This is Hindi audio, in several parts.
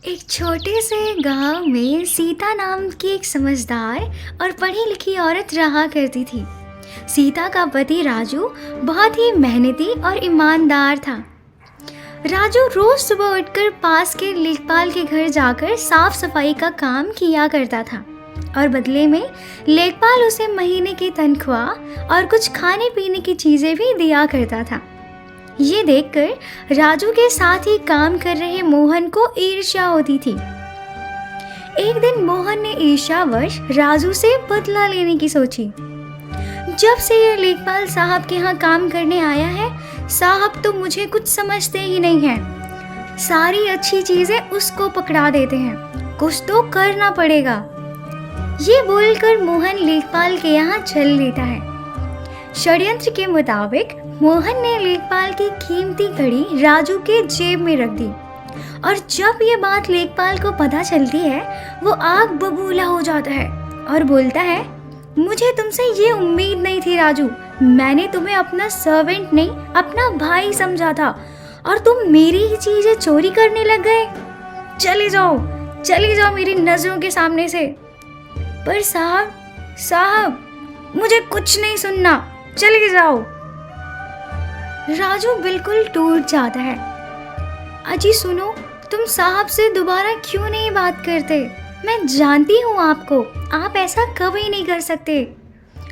एक छोटे से गांव में सीता नाम की एक समझदार और पढ़ी लिखी औरत रहा करती थी। सीता का पति राजू बहुत ही मेहनती और ईमानदार था। राजू रोज सुबह उठकर पास के लेखपाल के घर जाकर साफ सफाई का काम किया करता था और बदले में लेखपाल उसे महीने की तनख्वाह और कुछ खाने पीने की चीजें भी दिया करता था। ये देखकर राजू के साथ ही काम कर रहे मोहन को ईर्ष्या होती थी। एक दिन मोहन ने ईर्ष्यावश राजू से बदला लेने की सोची। जब से ये लेखपाल साहब के यहाँ काम करने आया है, साहब तो मुझे कुछ समझते ही नहीं हैं। सारी अच्छी चीजें उसको पकड़ा देते हैं, कुछ तो करना पड़ेगा। ये बोलकर मोहन लेखपाल के यहाँ चल लेता है। षड्यंत्र के मुताबिक मोहन ने लेखपाल की कीमती घड़ी राजू के जेब में रख दी और जब ये बात लेखपाल को पता चलती है, वो आग बबूला हो जाता है और बोलता है, मुझे तुमसे ये उम्मीद नहीं थी राजू। मैंने तुम्हें अपना सर्वेंट नहीं, अपना भाई समझा था और तुम मेरी ही चीजें चोरी करने लग गए। चले जाओ मेरी नजरों के सामने से। पर साहब मुझे कुछ नहीं सुनना, चले जाओ। राजू बिल्कुल टूट जाता है। अजी सुनो, तुम साहब से दोबारा क्यों नहीं बात करते? मैं जानती हूँ आपको, आप ऐसा कभी नहीं कर सकते।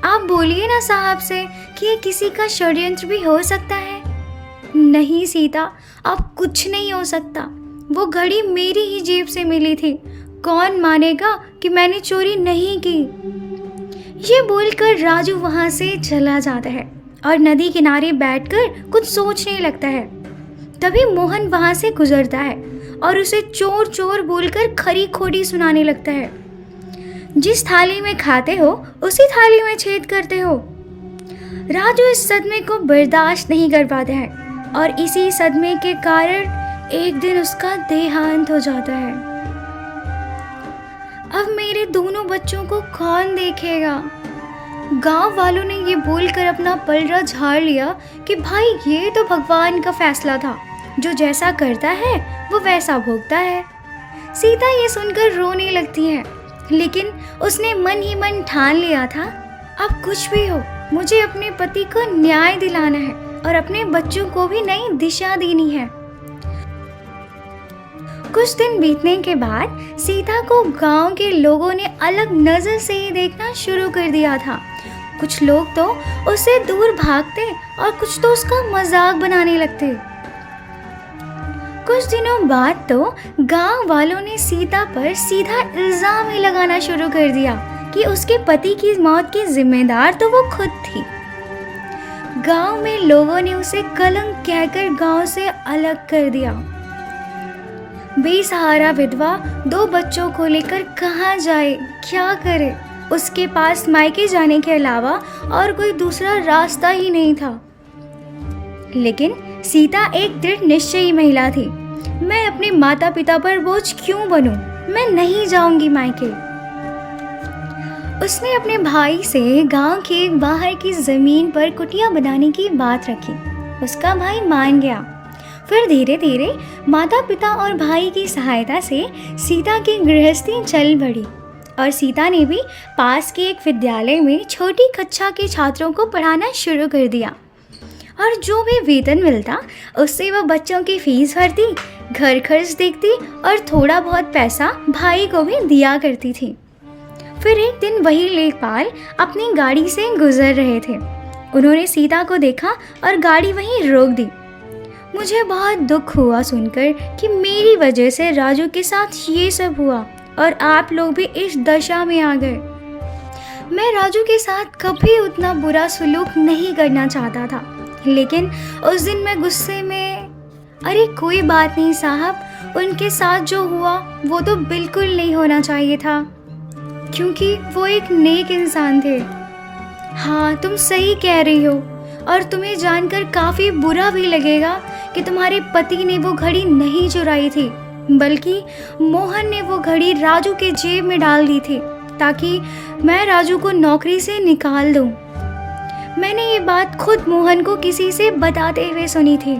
आप बोलिए ना साहब से कि ये किसी का षड्यंत्र भी हो सकता है। नहीं सीता, अब कुछ नहीं हो सकता। वो घड़ी मेरी ही जेब से मिली थी। कौन मानेगा कि मैंने चोरी नहीं की? ये बोलकर राजू वहाँ से चला जाता है और नदी किनारे बैठकर कुछ सोचने लगता है। तभी मोहन वहां से गुजरता है और उसे चोर चोर बोलकर खरी खोटी सुनाने लगता है। जिस थाली में खाते हो उसी थाली में छेद करते हो। राजू इस सदमे को बर्दाश्त नहीं कर पाता है और इसी सदमे के कारण एक दिन उसका देहांत हो जाता है। अब मेरे दोनों बच्चों को कौन देखेगा? गांव वालों ने ये बोलकर अपना पलड़ा झाड़ लिया कि भाई ये तो भगवान का फैसला था, जो जैसा करता है वो वैसा भोगता है। सीता ये सुनकर रोने लगती है, लेकिन उसने मन ही मन ठान लिया था, अब कुछ भी हो मुझे अपने पति को न्याय दिलाना है और अपने बच्चों को भी नई दिशा देनी है। कुछ दिन बीतने के बाद सीता को गांव के लोगों ने अलग नजर से ही देखना शुरू कर दिया था। कुछ लोग तो उससे दूर भागते और कुछ तो उसका मजाक बनाने लगते। कुछ दिनों बाद तो गांव वालों ने सीता पर सीधा इल्जाम ही लगाना शुरू कर दिया कि उसके पति की मौत की जिम्मेदार तो वो खुद थी। गांव में लोगों ने उसे कलंक कहकर गांव से अलग कर दिया। बेसहारा विधवा 2 बच्चों को लेकर कहाँ जाए, क्या करे? उसके पास मायके जाने के अलावा और कोई दूसरा रास्ता ही नहीं था। लेकिन सीता एक दृढ़ निश्चयी महिला थी। मैं अपने माता पिता पर बोझ क्यों बनूं? मैं नहीं जाऊंगी मायके। उसने अपने भाई से गांव के बाहर की जमीन पर कुटिया बनाने की बात रखी। उसका भाई मान गया। फिर धीरे धीरे माता पिता और भाई की सहायता से सीता की गृहस्थी चल बढ़ी और सीता ने भी पास के एक विद्यालय में छोटी कक्षा के छात्रों को पढ़ाना शुरू कर दिया और जो भी वेतन मिलता उससे वह बच्चों की फीस भरती, घर खर्च देखती और थोड़ा बहुत पैसा भाई को भी दिया करती थी। फिर एक दिन वही लेखपाल अपनी गाड़ी से गुजर रहे थे। उन्होंने सीता को देखा और गाड़ी वहीं रोक दी। मुझे बहुत दुख हुआ सुनकर कि मेरी वजह से राजू के साथ ये सब हुआ और आप लोग भी इस दशा में आ गए। मैं राजू के साथ कभी उतना बुरा सलूक नहीं करना चाहता था, लेकिन उस दिन मैं गुस्से में। अरे कोई बात नहीं साहब, उनके साथ जो हुआ वो तो बिल्कुल नहीं होना चाहिए था, क्योंकि वो एक नेक इंसान थे। हाँ, तुम सही कह रही हो और तुम्हें जानकर काफ़ी बुरा भी लगेगा कि तुम्हारे पति ने वो घड़ी नहीं चुराई थी, बल्कि मोहन ने वो घड़ी राजू के जेब में डाल दी थी ताकि मैं राजू को नौकरी से निकाल दूं। मैंने ये बात खुद मोहन को किसी से बताते हुए सुनी थी।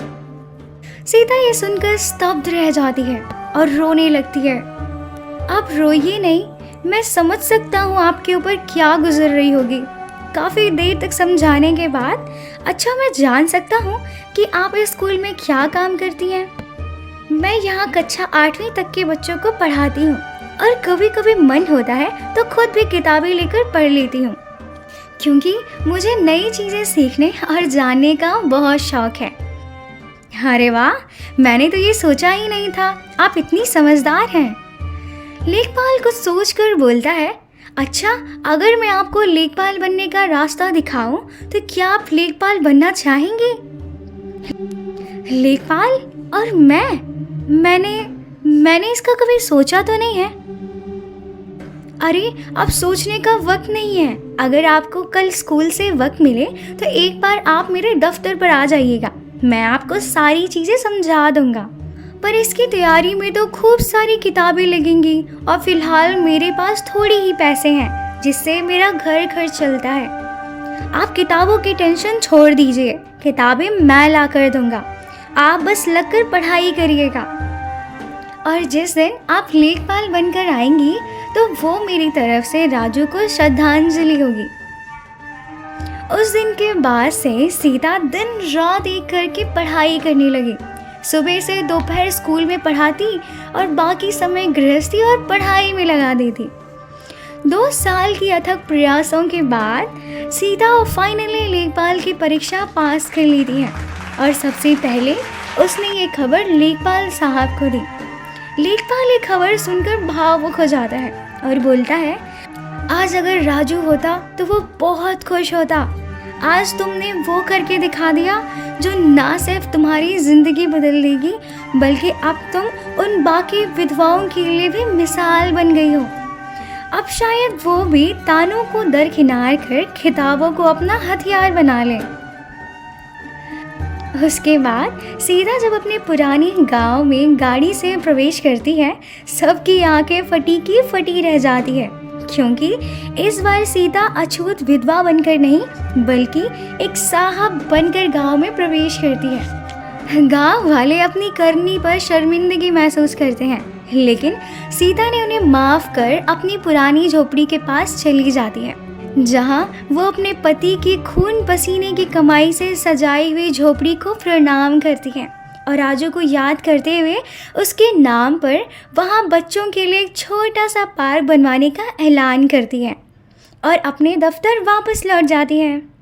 सीता ये सुनकर स्तब्ध रह जाती है और रोने लगती है। आप रोइए नहीं, मैं समझ सकता हूँ आपके ऊपर क्या गुजर रही होगी। काफ़ी देर तक समझाने के बाद, अच्छा मैं जान सकता हूँ कि आप इस स्कूल में क्या काम करती हैं? मैं यहाँ कक्षा 8वीं तक के बच्चों को पढ़ाती हूँ और कभी कभी मन होता है तो खुद भी किताबें लेकर पढ़ लेती हूँ, क्योंकि मुझे नई चीज़ें सीखने और जानने का बहुत शौक है। अरे वाह, मैंने तो ये सोचा ही नहीं था, आप इतनी समझदार हैं। लेखपाल कुछ सोचकर बोलता है, अच्छा अगर मैं आपको लेखपाल बनने का रास्ता दिखाऊं तो क्या आप लेखपाल बनना चाहेंगे? लेखपाल और मैंने इसका कभी सोचा तो नहीं है। अरे अब सोचने का वक्त नहीं है। अगर आपको कल स्कूल से वक्त मिले तो एक बार आप मेरे दफ्तर पर आ जाइएगा, मैं आपको सारी चीज़ें समझा दूंगा। पर इसकी तैयारी में तो खूब सारी किताबें लगेंगी और फिलहाल मेरे पास थोड़ी ही पैसे हैं जिससे मेरा घर खर्च चलता है। आप किताबों की टेंशन छोड़ दीजिए, किताबें मैं ला कर दूंगा, आप बस लगकर पढ़ाई करिएगा। और जिस दिन आप लेखपाल बनकर आएंगी तो वो मेरी तरफ से राजू को श्रद्धांजलि होगी। उस दिन के बाद से सीता दिन रात एक करके पढ़ाई करने लगी। सुबह से दोपहर स्कूल में पढ़ाती और बाकी समय गृहस्थी और पढ़ाई में लगा देती। 2 साल की अथक प्रयासों के बाद सीता फाइनली लेखपाल की परीक्षा पास कर लेती है और सबसे पहले उसने ये खबर लेखपाल साहब को दी। लेखपाल ये खबर सुनकर भावुक हो जाता है और बोलता है, आज अगर राजू होता तो वो बहुत खुश होता। आज तुमने वो करके दिखा दिया जो ना सिर्फ तुम्हारी ज़िंदगी बदल देगी बल्कि अब तुम उन बाकी विधवाओं के लिए भी मिसाल बन गई हो। अब शायद वो भी तानों को दरकिनार कर किताबों को अपना हथियार बना ले। उसके बाद सीता जब अपने पुराने गांव में गाड़ी से प्रवेश करती है, सबकी आंखें फटी की फटी रह जाती है, क्योंकि इस बार सीता अछूत विधवा बनकर नहीं बल्कि एक साहब बनकर गांव में प्रवेश करती है। गांव वाले अपनी करनी पर शर्मिंदगी महसूस करते हैं, लेकिन सीता ने उन्हें माफ कर अपनी पुरानी झोपड़ी के पास चली जाती है, जहां वो अपने पति की खून पसीने की कमाई से सजाई हुई झोपड़ी को प्रणाम करती है और राजू को याद करते हुए उसके नाम पर वहां बच्चों के लिए एक छोटा सा पार्क बनवाने का ऐलान करती है और अपने दफ्तर वापस लौट जाती है।